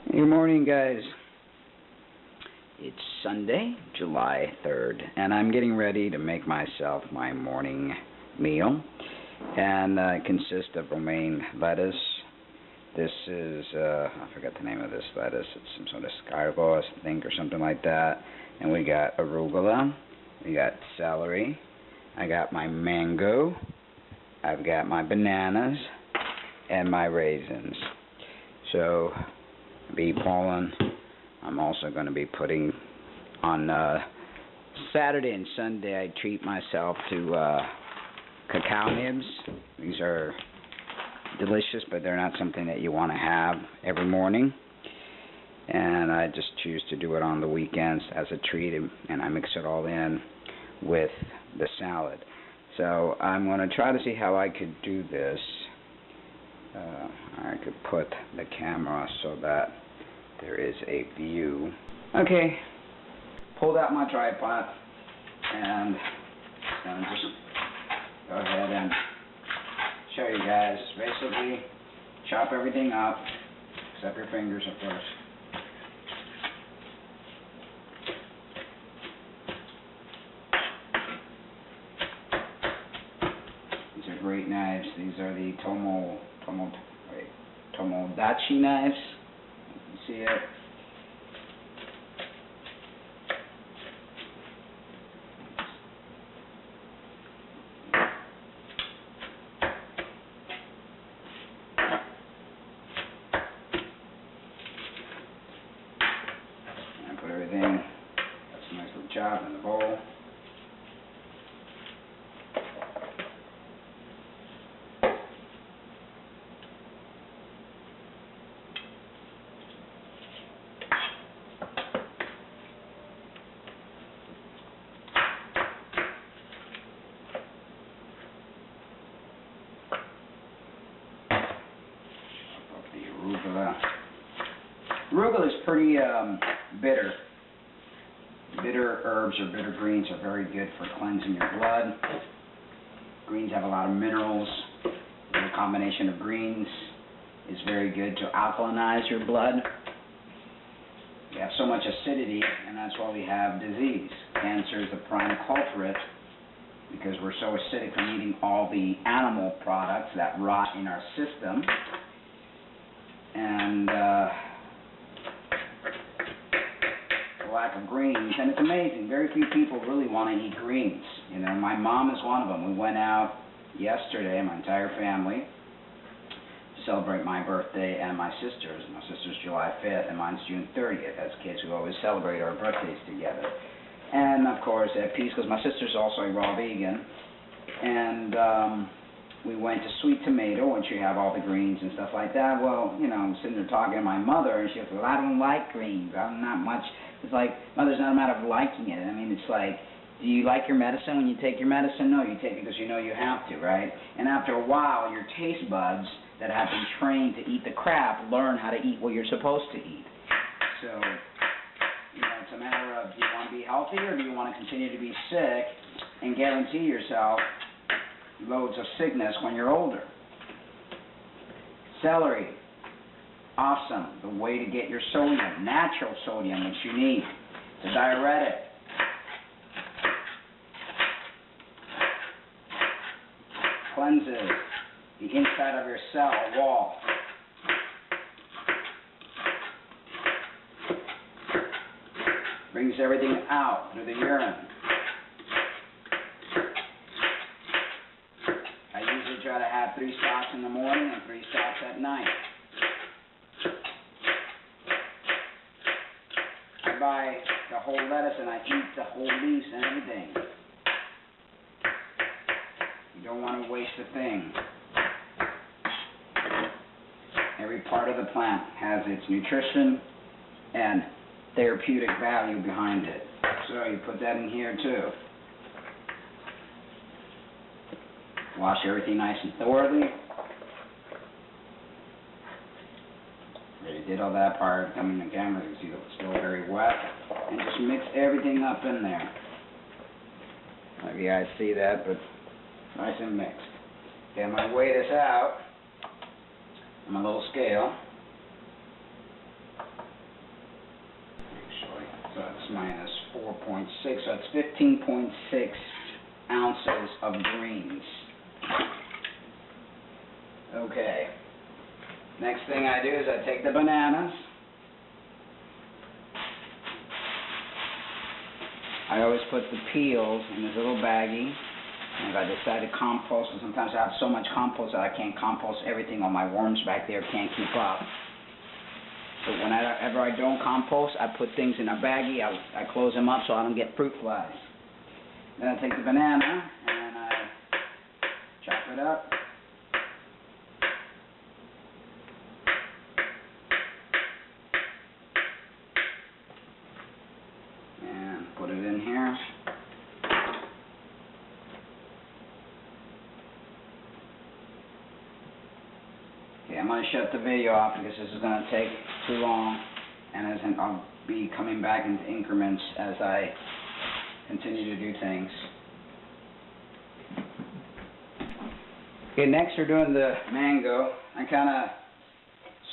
Good morning, guys. It's Sunday, July 3rd, and I'm getting ready to make myself my morning meal. And it consists of romaine lettuce. This is, I forgot the name of this lettuce. It's some sort of escargot, I think, or something like that. And we got arugula. We got celery. I got my mango. I've got my bananas and my raisins. So, bee pollen. I'm also going to be putting on Saturday and Sunday. I treat myself to cacao nibs. These are delicious, but they're not something that you want to have every morning. And I just choose to do it on the weekends as a treat, and I mix it all in with the salad. So I'm going to try to see how I could do this. I could put the camera so that there is a view. Okay, pulled out my tripod, and I'm just go ahead and show you guys. Basically, chop everything up, except your fingers, of course. These are great knives. These are the Tomodachi knives. You see it? And I put everything, that's a nice little chop in the bowl. Arugula is pretty bitter. Bitter herbs or bitter greens are very good for cleansing your blood. Greens have a lot of minerals. The combination of greens is very good to alkalinize your blood. We have so much acidity, and that's why we have disease. Cancer is the prime culprit because we're so acidic from eating all the animal products that rot in our system. And lack of greens, and it's amazing. Very few people really want to eat greens. You know, my mom is one of them. We went out yesterday, my entire family, to celebrate my birthday and my sister's. My sister's July 5th, and mine's June 30th. As kids, we always celebrate our birthdays together. And of course, at peace, because my sister's also a raw vegan. And we went to Sweet Tomato, and you have all the greens and stuff like that. Well, you know, I'm sitting there talking to my mother, and she goes, "Well, I don't like greens. I'm not much." It's like, mother's not a matter of liking it. I mean, it's like, do you like your medicine when you take your medicine? No, you take it because you know you have to, right? And after a while, your taste buds that have been trained to eat the crap learn how to eat what you're supposed to eat. So, you know, it's a matter of, do you want to be healthy, or do you want to continue to be sick and guarantee yourself loads of sickness when you're older? Celery. Awesome. The way to get your sodium, natural sodium, which you need. It's a diuretic. Cleanses the inside of your cell wall. Brings everything out through the urine. I usually try to have 3 shots in the morning and 3 shots at night. I buy the whole lettuce and I eat the whole leaves and everything. You don't want to waste a thing. Every part of the plant has its nutrition and therapeutic value behind it. So you put that in here too. Wash everything nice and thoroughly. Already did all that prior to coming to the camera. You can see that it's still very wet. And just mix everything up in there. Maybe you guys see that, but nice and mixed. Okay, I'm going to weigh this out on my little scale. So that's minus 4.6, so it's 15.6 ounces of greens. Okay. Next thing I do is I take the bananas. I always put the peels in this little baggie. And if I decide to compost, and sometimes I have so much compost that I can't compost everything, all my worms back there can't keep up. So whenever I don't compost, I put things in a baggie, I close them up so I don't get fruit flies. Then I take the banana and I chop it up. And put it in here. Okay, I'm going to shut the video off because this is going to take too long, and I'll be coming back into increments as I continue to do things. Okay, next we're doing the mango. I kind of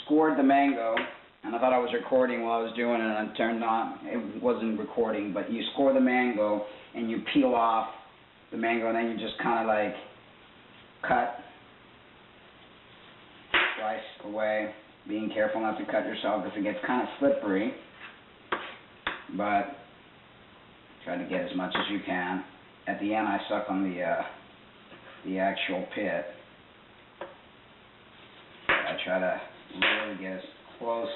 scored the mango, and I thought I was recording while I was doing it, and I turned on. It wasn't recording, but you score the mango, and you peel off the mango, and then you just kind of like cut, slice away, being careful not to cut yourself because it gets kind of slippery, but try to get as much as you can. At the end I suck on the actual pit. I try to really get as close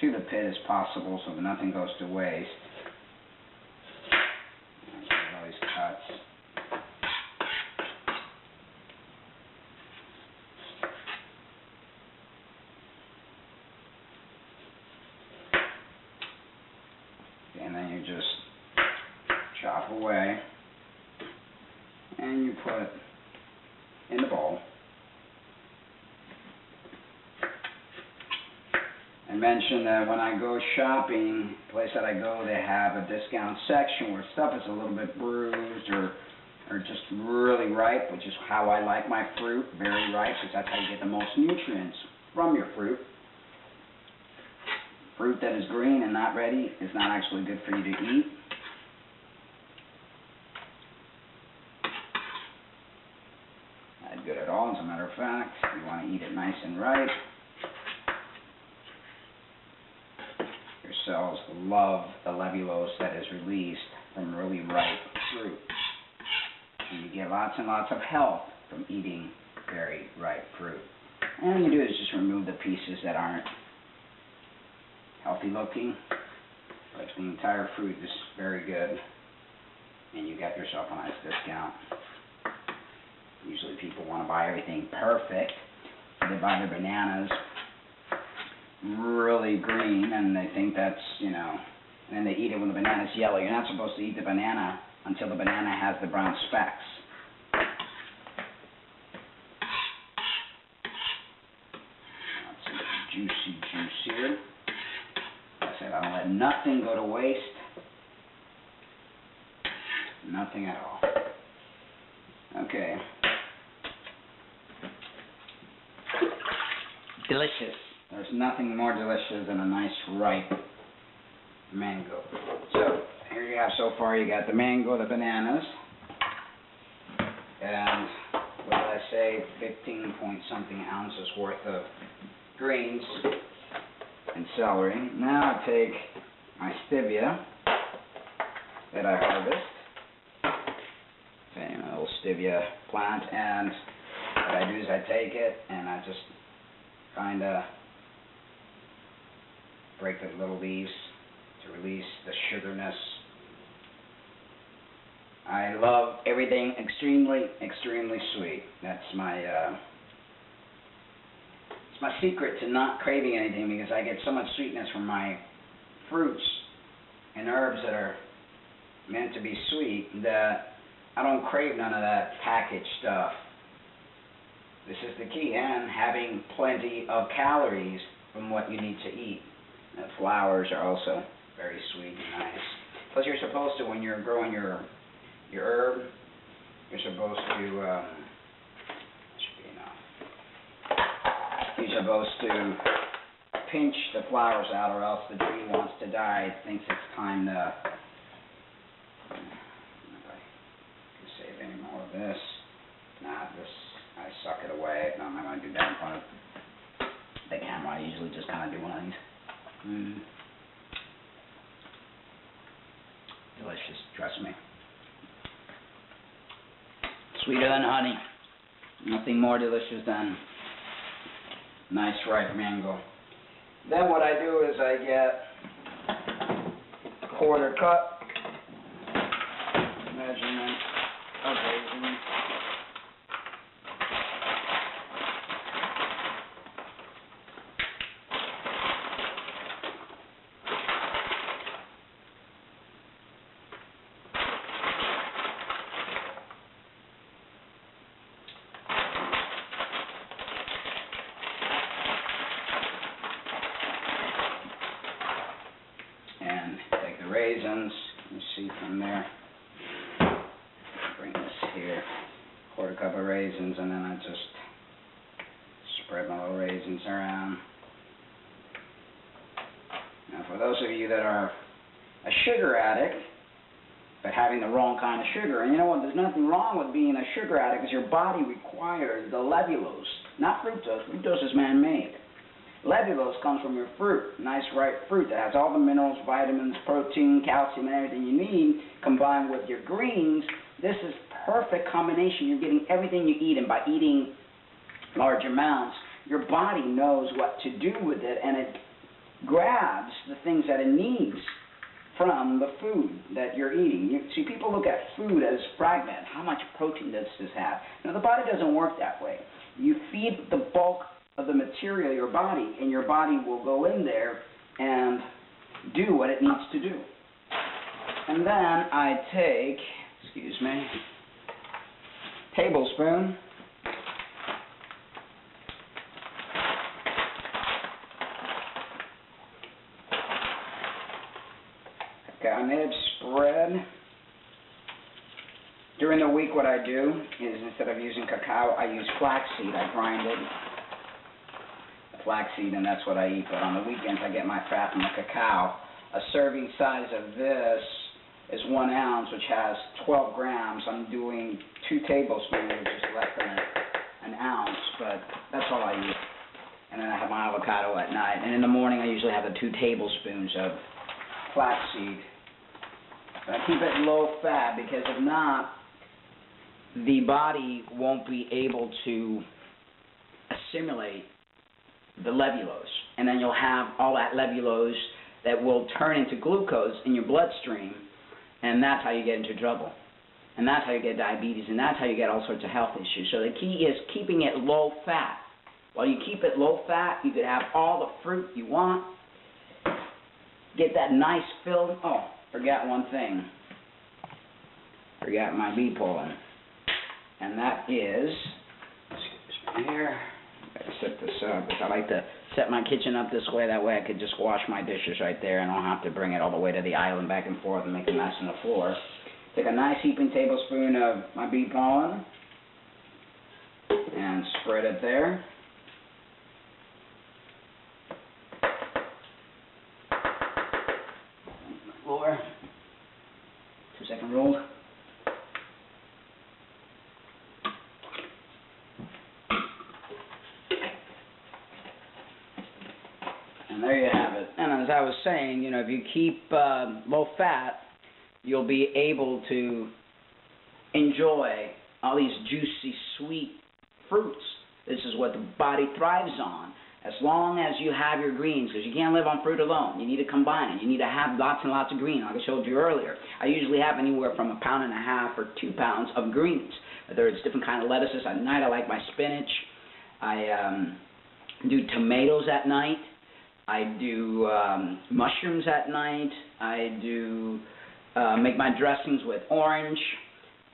to the pit as possible so that nothing goes to waste. And get all these cuts. And then you just chop away, and you put in the bowl. I mentioned that when I go shopping, the place that I go, they have a discount section where stuff is a little bit bruised or just really ripe, which is how I like my fruit, very ripe, because that's how you get the most nutrients from your fruit. Fruit that is green and not ready is not actually good for you to eat. Not good at all, as a matter of fact. You want to eat it nice and ripe. Your cells love the levulose that is released from really ripe fruit. And you get lots and lots of health from eating very ripe fruit. And all you do is just remove the pieces that aren't healthy looking, but the entire fruit is very good, and you get yourself a nice discount. Usually people want to buy everything perfect, so they buy their bananas really green, and they think that's, you know, and then they eat it when the banana's yellow. You're not supposed to eat the banana until the banana has the brown specks. That's juicy here. I don't let nothing go to waste. Nothing at all. Okay. Delicious. There's nothing more delicious than a nice ripe mango. So here you have so far, you got the mango, the bananas, and what did I say, 15 point something ounces worth of greens and celery. Now I take my stevia that I harvest, okay, my little stevia plant, and what I do is I take it and I just kind of break the little leaves to release the sugarness. I love everything extremely, extremely sweet. That's my it's my secret to not craving anything, because I get so much sweetness from my fruits and herbs that are meant to be sweet that I don't crave none of that packaged stuff. This is the key, and having plenty of calories from what you need to eat. The flowers are also very sweet and nice. Plus, you're supposed to, when you're growing your herb, you're supposed to you're supposed to pinch the flowers out, or else the tree wants to die. It thinks it's time to. If I can save any more of this. Nah, this, I suck it away. No, I'm not going to do that in front of the camera. I usually just kind of do one of these. Delicious, trust me. Sweeter than honey. Nothing more delicious than nice ripe mango. Then what I do is I get a quarter cup measurement of raisins. And take the raisins, you see from there, bring this here, quarter cup of raisins, and then I just spread my little raisins around. Now for those of you that are a sugar addict, but having the wrong kind of sugar, and you know what, there's nothing wrong with being a sugar addict, because your body requires the levulose, not fructose. Fructose is man-made. Levulose comes from your fruit, nice ripe fruit that has all the minerals, vitamins, protein, calcium, and everything you need, combined with your greens. This is perfect combination. You're getting everything you eat, and by eating large amounts, your body knows what to do with it, and it grabs the things that it needs from the food that you're eating. You see, people look at food as fragment. How much protein does this have? Now, the body doesn't work that way. You feed the bulk of the material your body, and your body will go in there and do what it needs to do. And then I take, excuse me, tablespoon cacao spread. During the week, what I do is, instead of using cacao, I use flaxseed. I grind it. Flaxseed, and that's what I eat, but on the weekends I get my fat from the cacao. A serving size of this is 1 ounce, which has 12 grams. I'm doing 2 tablespoons, which is less than an ounce, but that's all I eat. And then I have my avocado at night, and in the morning I usually have the 2 tablespoons of flaxseed. But I keep it low fat, because if not, the body won't be able to assimilate the levulose, and then you'll have all that levulose that will turn into glucose in your bloodstream, and that's how you get into trouble, and that's how you get diabetes, and that's how you get all sorts of health issues. So the key is keeping it low fat. While you keep it low fat, you could have all the fruit you want, get that nice filled. Oh, forgot one thing. Forgot my bee pollen, and that is, excuse me here. Set this up, because I like to set my kitchen up this way. That way I could just wash my dishes right there, and I don't have to bring it all the way to the island back and forth and make a mess on the floor. Take a nice heaping tablespoon of my bee pollen and spread it there. Floor. 2-second rule. And there you have it. And as I was saying, you know, if you keep low fat, you'll be able to enjoy all these juicy, sweet fruits. This is what the body thrives on, as long as you have your greens, because you can't live on fruit alone. You need to combine it. You need to have lots and lots of greens, like I showed you earlier. I usually have anywhere from 1.5 pounds or 2 pounds of greens. Whether it's different kind of lettuces. At night, I like my spinach. I do tomatoes at night. I do mushrooms at night. I do make my dressings with orange,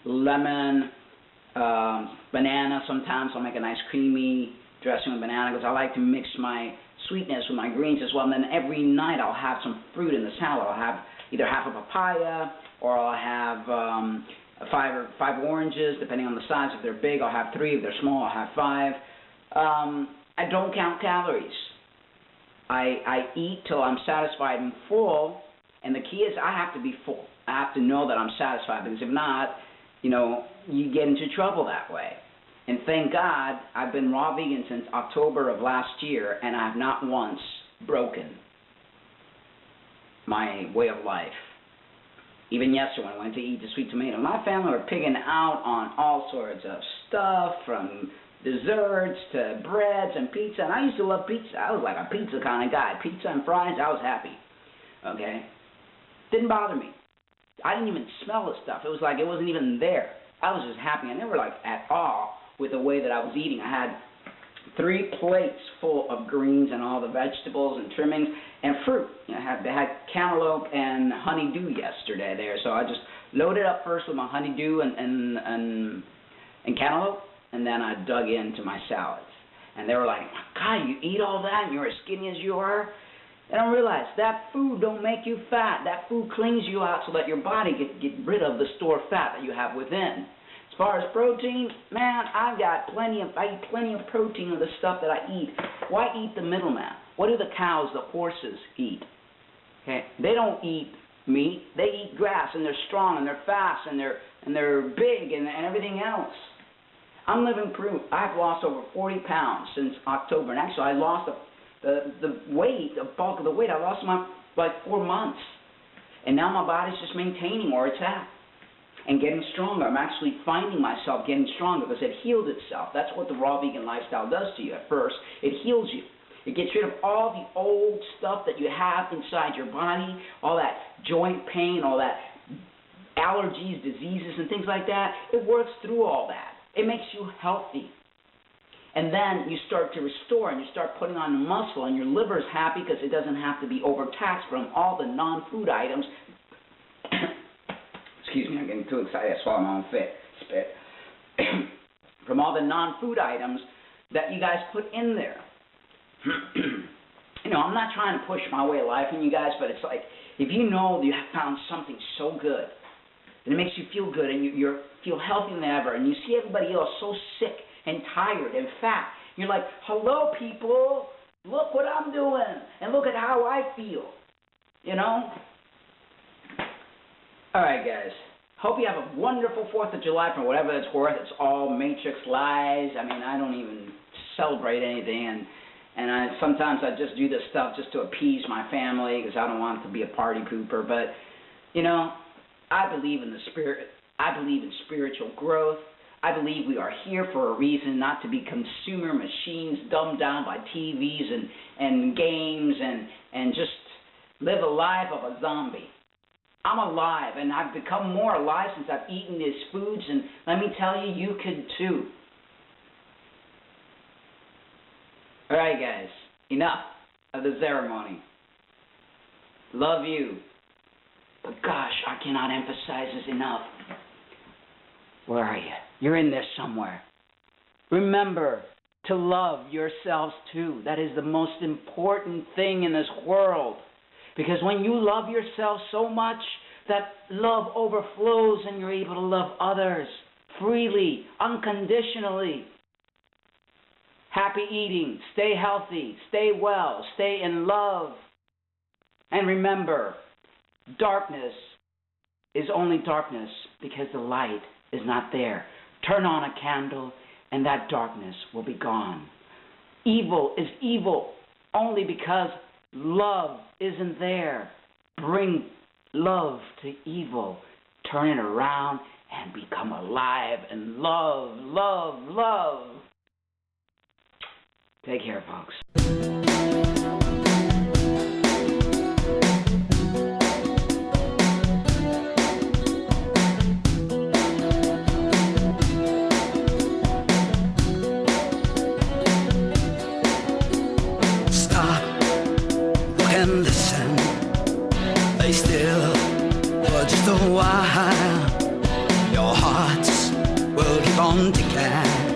lemon, banana. Sometimes I'll make a nice creamy dressing with banana, because I like to mix my sweetness with my greens as well. And then every night I'll have some fruit in the salad. I'll have either half a papaya, or I'll have 5 oranges, depending on the size. If they're big, I'll have 3. If they're small, I'll have 5. I don't count calories. I eat till I'm satisfied and full, and the key is I have to be full. I have to know that I'm satisfied, because if not, you get into trouble that way. And thank God, I've been raw vegan since October of last year, and I have not once broken my way of life. Even yesterday when I went to eat the sweet tomato, my family were pigging out on all sorts of stuff, from desserts to breads and pizza. And I used to love pizza. I was like a pizza kind of guy. Pizza and fries, I was happy. Okay? Didn't bother me. I didn't even smell the stuff. It was like it wasn't even there. I was just happy. I never at all with the way that I was eating. I had 3 plates full of greens and all the vegetables and trimmings and fruit. They had cantaloupe and honeydew yesterday there, so I just loaded up first with my honeydew and cantaloupe, and then I dug into my salads. And they were like, God, you eat all that and you're as skinny as you are? And I realized that food don't make you fat. That food cleans you out so that your body get rid of the stored fat that you have within. As far as protein, man, I eat plenty of protein of the stuff that I eat. Why eat the middleman? What do the cows, the horses eat? Okay, they don't eat meat. They eat grass, and they're strong, and they're fast, and they're big, and everything else. I'm living proof. I've lost over 40 pounds since October, and actually I lost the weight, the bulk of the weight. I lost my 4 months, and now my body's just maintaining where it's at and getting stronger. I'm actually finding myself getting stronger because it healed itself. That's what the raw vegan lifestyle does to you at first. It heals you. It gets rid of all the old stuff that you have inside your body, all that joint pain, all that allergies, diseases, and things like that. It works through all that. It makes you healthy. And then you start to restore, and you start putting on muscle, and your liver's happy because it doesn't have to be overtaxed from all the non-food items. Excuse me, I'm getting too excited. I swallow my own spit. From all the non-food items that you guys put in there. I'm not trying to push my way of life on you guys, but it's like, if you know you have found something so good, and it makes you feel good, and you feel healthier than ever, and you see everybody else so sick and tired and fat, you're like, hello, people, look what I'm doing, and look at how I feel, All right, guys. Hope you have a wonderful 4th of July for whatever it's worth. It's all matrix lies. I mean, I don't even celebrate anything, and sometimes I just do this stuff just to appease my family because I don't want to be a party pooper. But, I believe in the spirit. I believe in spiritual growth. I believe we are here for a reason, not to be consumer machines dumbed down by TVs and games and just live a life of a zombie. I'm alive, and I've become more alive since I've eaten these foods, and let me tell you, you could too. All right, guys, enough of the ceremony. Love you. But gosh, I cannot emphasize this enough. Where are you? You're in there somewhere. Remember to love yourselves too. That is the most important thing in this world. Because when you love yourself so much, that love overflows and you're able to love others freely, unconditionally. Happy eating, stay healthy, stay well, stay in love. And remember, darkness is only darkness because the light is not there. Turn on a candle and that darkness will be gone. Evil is evil only because love isn't there. Bring love to evil. Turn it around and become alive and love, love, love. Take care, folks. And listen, stay still for just a while. Your hearts will keep on ticking.